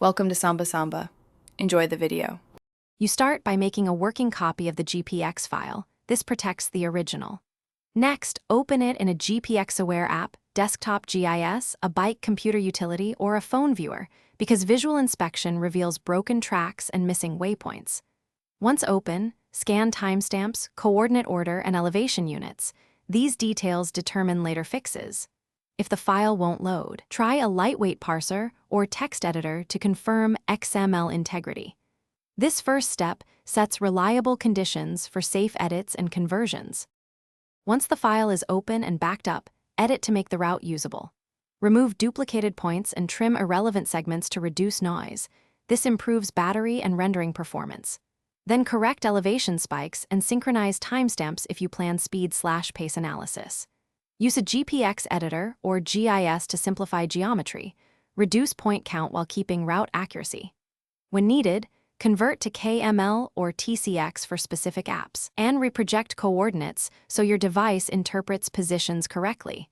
Welcome to Samba Samba. Enjoy the video. You start by making a working copy of the GPX file. This protects the original. Next, open it in a GPX-aware app, desktop GIS, a bike computer utility, or a phone viewer, because visual inspection reveals broken tracks and missing waypoints. Once open, scan timestamps, coordinate order, and elevation units. These details determine later fixes. If the file won't load, try a lightweight parser or text editor to confirm XML integrity. This first step sets reliable conditions for safe edits and conversions. Once the file is open and backed up, edit to make the route usable. Remove duplicated points and trim irrelevant segments to reduce noise. This improves battery and rendering performance. Then correct elevation spikes and synchronize timestamps if you plan speed/pace analysis. Use a GPX editor or GIS to simplify geometry. Reduce point count while keeping route accuracy. When needed, convert to KML or TCX for specific apps, and reproject coordinates so your device interprets positions correctly.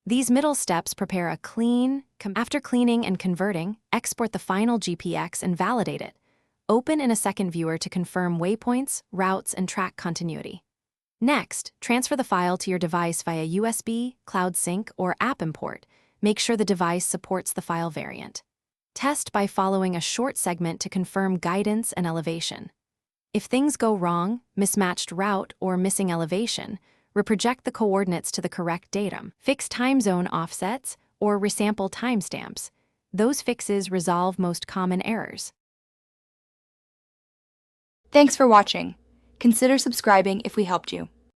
These middle steps prepare a clean. After cleaning and converting, export the final GPX and validate it. Open in a second viewer to confirm waypoints, routes, and track continuity. Next, transfer the file to your device via USB, Cloud Sync, or app import. Make sure the device supports the file variant. Test by following a short segment to confirm guidance and elevation. If things go wrong, mismatched route, or missing elevation, reproject the coordinates to the correct datum. Fix time zone offsets or resample timestamps. Those fixes resolve most common errors. Thanks for watching. Consider subscribing if we helped you.